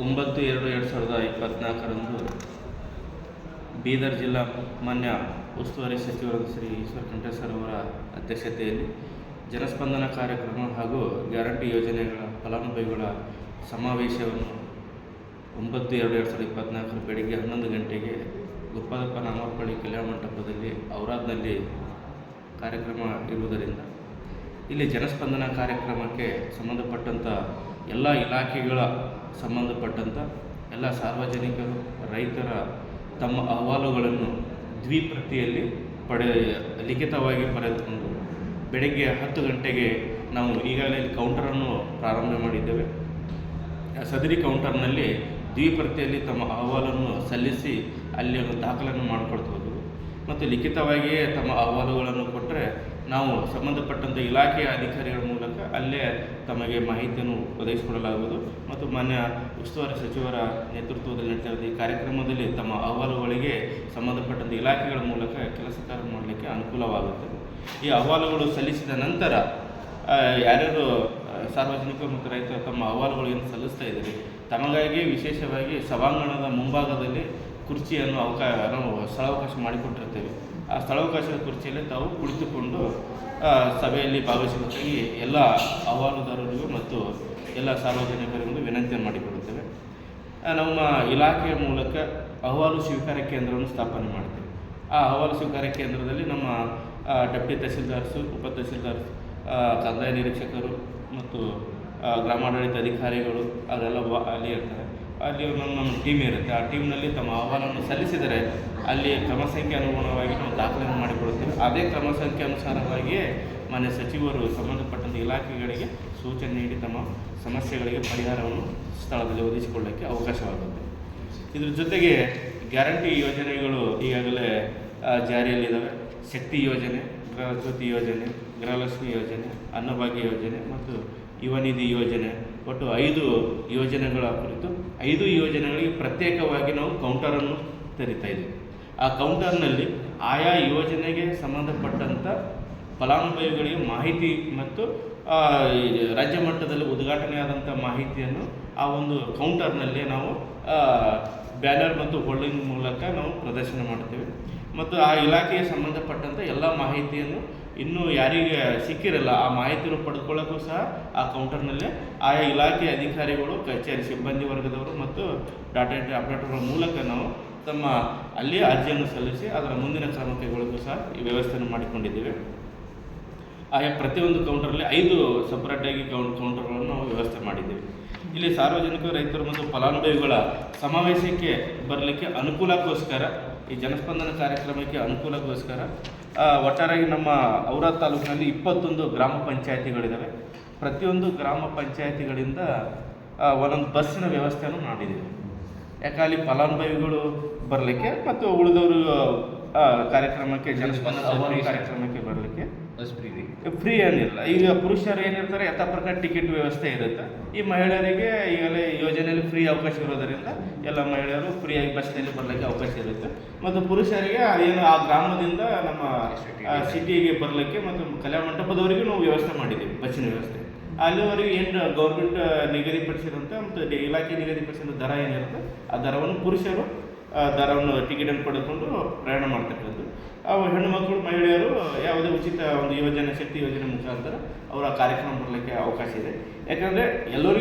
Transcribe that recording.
9/2/2024 ಬೀದರ್ ಜಿಲ್ಲಾ ಮಾನ್ಯ ಉಸ್ತುವಾರಿ ಸಚಿವರಾದ ಶ್ರೀ ಈಶ್ವರ್ ಖಂಡ್ರೆ ಸರ್ ಅವರ ಅಧ್ಯಕ್ಷತೆಯಲ್ಲಿ ಜನಸ್ಪಂದನ ಕಾರ್ಯಕ್ರಮ ಹಾಗೂ ಗ್ಯಾರಂಟಿ ಯೋಜನೆಗಳ ಫಲಾನುಭವಿಗಳ ಸಮಾವೇಶವನ್ನು 9/2/2024 ಬೆಳಗ್ಗೆ 11 ಗಂಟೆಗೆ ಗುರುಪಾದಪ್ಪ ನಾಮಪಳ್ಳಿ ಕಲ್ಯಾಣ ಮಂಟಪದಲ್ಲಿ ಔರಾದ್ನಲ್ಲಿ ಕಾರ್ಯಕ್ರಮ ಇರುವುದರಿಂದ ಇಲ್ಲಿ ಜನಸ್ಪಂದನ ಕಾರ್ಯಕ್ರಮಕ್ಕೆ ಸಂಬಂಧಪಟ್ಟಂಥ ಎಲ್ಲ ಇಲಾಖೆಗಳ ಸಂಬಂಧಪಟ್ಟಂಥ ಎಲ್ಲ ಸಾರ್ವಜನಿಕರು ರೈತರ ತಮ್ಮ ಅಹವಾಲುಗಳನ್ನು ದ್ವಿಪ್ರತಿಯಲ್ಲಿ ಲಿಖಿತವಾಗಿ ಪಡೆದುಕೊಂಡು ಬೆಳಗ್ಗೆ 10 ಗಂಟೆಗೆ ನಾವು ಈಗಾಗಲೇ ಕೌಂಟರನ್ನು ಪ್ರಾರಂಭ ಮಾಡಿದ್ದೇವೆ. ಸದರಿ ಕೌಂಟರ್ನಲ್ಲಿ ದ್ವಿಪ್ರತಿಯಲ್ಲಿ ತಮ್ಮ ಅಹವಾಲನ್ನು ಸಲ್ಲಿಸಿ ಅಲ್ಲಿ ಒಂದು ದಾಖಲೆಯನ್ನು ಮಾಡಿಕೊಳ್ಬೋದು ಮತ್ತು ಲಿಖಿತವಾಗಿಯೇ ತಮ್ಮ ಅಹವಾಲುಗಳನ್ನು ಕೊಟ್ಟರೆ ನಾವು ಸಂಬಂಧಪಟ್ಟಂಥ ಇಲಾಖೆಯ ಅಧಿಕಾರಿಗಳ ಮೂಲಕ ಅಲ್ಲೇ ತಮಗೆ ಮಾಹಿತಿಯನ್ನು ಒದಗಿಸಿಕೊಡಲಾಗುವುದು ಮತ್ತು ಮಾನ್ಯ ಉಸ್ತುವಾರಿ ಸಚಿವರ ನೇತೃತ್ವದಲ್ಲಿ ನಡೆಸಿದ ಈ ಕಾರ್ಯಕ್ರಮದಲ್ಲಿ ತಮ್ಮ ಅಹವಾಲುಗಳಿಗೆ ಸಂಬಂಧಪಟ್ಟಂಥ ಇಲಾಖೆಗಳ ಮೂಲಕ ಕೆಲಸ ಕಾರ್ಯ ಮಾಡಲಿಕ್ಕೆ ಅನುಕೂಲವಾಗುತ್ತದೆ. ಈ ಅಹವಾಲುಗಳು ಸಲ್ಲಿಸಿದ ನಂತರ ಯಾರ್ಯಾರು ಸಾರ್ವಜನಿಕರು ಮತ್ತು ರೈತರು ತಮ್ಮ ಅಹವಾಲುಗಳು ಏನು ಸಲ್ಲಿಸ್ತಾ ಇದ್ದಾರೆ ತಮಗಾಗಿ ವಿಶೇಷವಾಗಿ ಸಭಾಂಗಣದ ಮುಂಭಾಗದಲ್ಲಿ ಕುರ್ಚಿಯನ್ನು ನಾವು ಸ್ಥಳಾವಕಾಶ ಮಾಡಿಕೊಟ್ಟಿರ್ತೇವೆ. ಆ ಸ್ಥಳಾವಕಾಶದ ಕುರ್ಚಿಯಲ್ಲಿ ತಾವು ಕುಳಿತುಕೊಂಡು ಸಭೆಯಲ್ಲಿ ಭಾಗವಹಿಸಬೇಕಾಗಿ ಎಲ್ಲ ಅಹವಾಲುದಾರರಿಗೂ ಮತ್ತು ಎಲ್ಲ ಸಾರ್ವಜನಿಕರಿಗೂ ವಿನಂತಿಯನ್ನು ಮಾಡಿಕೊಡುತ್ತೇವೆ. ನಮ್ಮ ಇಲಾಖೆಯ ಮೂಲಕ ಅಹವಾಲು ಸ್ವೀಕಾರ ಕೇಂದ್ರವನ್ನು ಸ್ಥಾಪನೆ ಮಾಡ್ತೇವೆ. ಆ ಅಹವಾಲು ಸ್ವೀಕಾರ ಕೇಂದ್ರದಲ್ಲಿ ನಮ್ಮ ಡೆಪ್ಟಿ ತಹಸೀಲ್ದಾರ್ಸು, ಉಪ ತಹಸೀಲ್ದಾರ್, ಕಂದಾಯ ನಿರೀಕ್ಷಕರು ಮತ್ತು ಗ್ರಾಮಾಡಳಿತ ಅಧಿಕಾರಿಗಳು ಅದೆಲ್ಲ ಅಲ್ಲಿ ಇರ್ತಾರೆ. ಅಲ್ಲಿ ನಮ್ಮ ಟೀಮ್ ಇರುತ್ತೆ. ಆ ಟೀಮ್ನಲ್ಲಿ ತಮ್ಮ ಅಹವಾಲನ್ನು ಸಲ್ಲಿಸಿದರೆ ಅಲ್ಲಿ ಕ್ರಮ ಸಂಖ್ಯೆ ಅನುಗುಣವಾಗಿ ನಾವು ದಾಖಲೆಯನ್ನು ಮಾಡಿಕೊಡುತ್ತೇವೆ. ಅದೇ ಕ್ರಮ ಸಂಖ್ಯೆ ಅನುಸಾರವಾಗಿಯೇ ಮಾನ್ಯ ಸಚಿವರು ಸಂಬಂಧಪಟ್ಟಂಥ ಇಲಾಖೆಗಳಿಗೆ ಸೂಚನೆ ನೀಡಿ ತಮ್ಮ ಸಮಸ್ಯೆಗಳಿಗೆ ಪರಿಹಾರವನ್ನು ಸ್ಥಳದಲ್ಲಿ ಒದಗಿಸಿಕೊಳ್ಳೋಕ್ಕೆ ಅವಕಾಶವಾಗುತ್ತೆ. ಇದ್ರ ಜೊತೆಗೆ ಗ್ಯಾರಂಟಿ ಯೋಜನೆಗಳು ಈಗಾಗಲೇ ಜಾರಿಯಲ್ಲಿದ್ದಾವೆ. ಶಕ್ತಿ ಯೋಜನೆ, ಗೃಹ ಜ್ಯೋತಿ ಯೋಜನೆ, ಗೃಹಲಕ್ಷ್ಮಿ ಯೋಜನೆ, ಅನ್ನಭಾಗ್ಯ ಯೋಜನೆ ಮತ್ತು ಯುವ ನಿಧಿ ಯೋಜನೆ, ಒಟ್ಟು 5 ಯೋಜನೆಗಳ ಕುರಿತು 5 ಯೋಜನೆಗಳಿಗೆ ಪ್ರತ್ಯೇಕವಾಗಿ ನಾವು ಕೌಂಟರನ್ನು ತೆರಿತಾ ಇದ್ದೀವಿ. ಆ ಕೌಂಟರ್ನಲ್ಲಿ ಆಯಾ ಯೋಜನೆಗೆ ಸಂಬಂಧಪಟ್ಟಂಥ ಫಲಾನುಭವಿಗಳಿಗೆ ಮಾಹಿತಿ ಮತ್ತು ರಾಜ್ಯ ಮಟ್ಟದಲ್ಲಿ ಉದ್ಘಾಟನೆಯಾದಂಥ ಮಾಹಿತಿಯನ್ನು ಆ ಒಂದು ಕೌಂಟರ್ನಲ್ಲಿ ನಾವು ಬ್ಯಾನರ್ ಮತ್ತು ಹೋಲ್ಡಿಂಗ್ ಮೂಲಕ ನಾವು ಪ್ರದರ್ಶನ ಮಾಡ್ತೇವೆ. ಮತ್ತು ಆ ಇಲಾಖೆಗೆ ಸಂಬಂಧಪಟ್ಟಂಥ ಎಲ್ಲ ಮಾಹಿತಿಯನ್ನು ಇನ್ನೂ ಯಾರಿಗೆ ಸಿಕ್ಕಿರಲ್ಲ ಆ ಮಾಹಿತಿಯನ್ನು ಪಡೆದುಕೊಳ್ಳೋಕ್ಕೂ ಸಹ ಆ ಕೌಂಟರ್ನಲ್ಲೇ ಆಯಾ ಇಲಾಖೆ ಅಧಿಕಾರಿಗಳು, ಕಚೇರಿ ಸಿಬ್ಬಂದಿ ವರ್ಗದವರು ಮತ್ತು ಡಾಟಾ ಎಂಟ್ರಿ ಆಪರೇಟರ್ಗಳ ಮೂಲಕ ನಾವು ತಮ್ಮ ಅಲ್ಲಿ ಅರ್ಜಿಯನ್ನು ಸಲ್ಲಿಸಿ ಅದರ ಮುಂದಿನ ಕ್ರಮ ಕೈಗೊಳ್ಳೋಕ್ಕೂ ಸಹ ಈ ವ್ಯವಸ್ಥೆಯನ್ನು ಮಾಡಿಕೊಂಡಿದ್ದೇವೆ. ಆಯಾ ಪ್ರತಿಯೊಂದು ಕೌಂಟರಲ್ಲಿ 5 ಸಪ್ರೇಟಾಗಿ ಕೌಂಟರ್ಗಳನ್ನು ನಾವು ವ್ಯವಸ್ಥೆ ಮಾಡಿದ್ದೇವೆ. ಇಲ್ಲಿ ಸಾರ್ವಜನಿಕರು, ರೈತರು ಮತ್ತು ಫಲಾನುಭವಿಗಳ ಸಮಾವೇಶಕ್ಕೆ ಬರಲಿಕ್ಕೆ ಅನುಕೂಲಕ್ಕೋಸ್ಕರ, ಈ ಜನಸ್ಪಂದನ ಕಾರ್ಯಕ್ರಮಕ್ಕೆ ಅನುಕೂಲಕ್ಕೋಸ್ಕರ ಒಟ್ಟಾರೆಯಾಗಿ ನಮ್ಮ ಔರಾದ್ ತಾಲೂಕಿನಲ್ಲಿ 21 ಗ್ರಾಮ ಪಂಚಾಯತಿಗಳಿದ್ದಾವೆ. ಪ್ರತಿಯೊಂದು ಗ್ರಾಮ ಪಂಚಾಯತಿಗಳಿಂದ ಒಂದೊಂದು ಬಸ್ಸಿನ ವ್ಯವಸ್ಥೆಯನ್ನು ಮಾಡಿದ್ದೀವಿ. ಯಾಕೆ ಅಲ್ಲಿ ಫಲಾನುಭವಿಗಳು ಬರಲಿಕ್ಕೆ ಮತ್ತು ಉಳಿದವರು ಕಾರ್ಯಕ್ರಮಕ್ಕೆ ಜನಸ್ಪಂದನ ಕಾರ್ಯಕ್ರಮಕ್ಕೆ ಬರಲಿಕ್ಕೆ ಫ್ರೀ ಏನಿಲ್ಲ. ಈಗ ಪುರುಷರು ಏನಿರ್ತಾರೆ ಯಥಾ ಪ್ರಕಾರ ಟಿಕೆಟ್ ವ್ಯವಸ್ಥೆ ಇರುತ್ತೆ. ಈ ಮಹಿಳೆಯರಿಗೆ ಈಗಲೇ ಯೋಜನೆಯಲ್ಲಿ ಫ್ರೀ ಅವಕಾಶ ಇರೋದರಿಂದ ಎಲ್ಲ ಮಹಿಳೆಯರು ಫ್ರೀಯಾಗಿ ಬಸ್ನಲ್ಲಿ ಬರಲಿಕ್ಕೆ ಅವಕಾಶ ಇರುತ್ತೆ. ಮತ್ತು ಪುರುಷರಿಗೆ ಏನು ಆ ಗ್ರಾಮದಿಂದ ನಮ್ಮ ಸಿಟಿಗೆ ಬರಲಿಕ್ಕೆ ಮತ್ತು ಕಲ್ಯಾಣ ಮಂಟಪದವರೆಗೂ ನಾವು ವ್ಯವಸ್ಥೆ ಮಾಡಿದ್ದೀವಿ, ಬಸ್ಸಿನ ವ್ಯವಸ್ಥೆ. ಅಲ್ಲಿವರೆಗೂ ಏನು ಗೌರ್ಮೆಂಟ್ ನಿಗದಿಪಡಿಸಿದಂಥ ಮತ್ತು ಇಲಾಖೆ ನಿಗದಿಪಡಿಸಿದ ದರ ಏನಿರುತ್ತೆ ಆ ದರವನ್ನು ಪುರುಷರು ದರವನ್ನು ಟಿಕೆಟನ್ನು ಪಡೆದುಕೊಂಡು ಪ್ರಯಾಣ ಮಾಡ್ತಕ್ಕಂಥದ್ದು. ಹೆಣ್ಣು ಮಕ್ಕಳು, ಮಹಿಳೆಯರು ಯಾವುದೇ ಉಚಿತ ಒಂದು ಯೋಜನೆ, ಶಕ್ತಿ ಯೋಜನೆ ಮುಖಾಂತರ ಅವರ ಕಾರ್ಯಕ್ರಮ ಬರಲಿಕ್ಕೆ ಅವಕಾಶ ಇದೆ. ಯಾಕಂದರೆ ಎಲ್ಲರಿಗೂ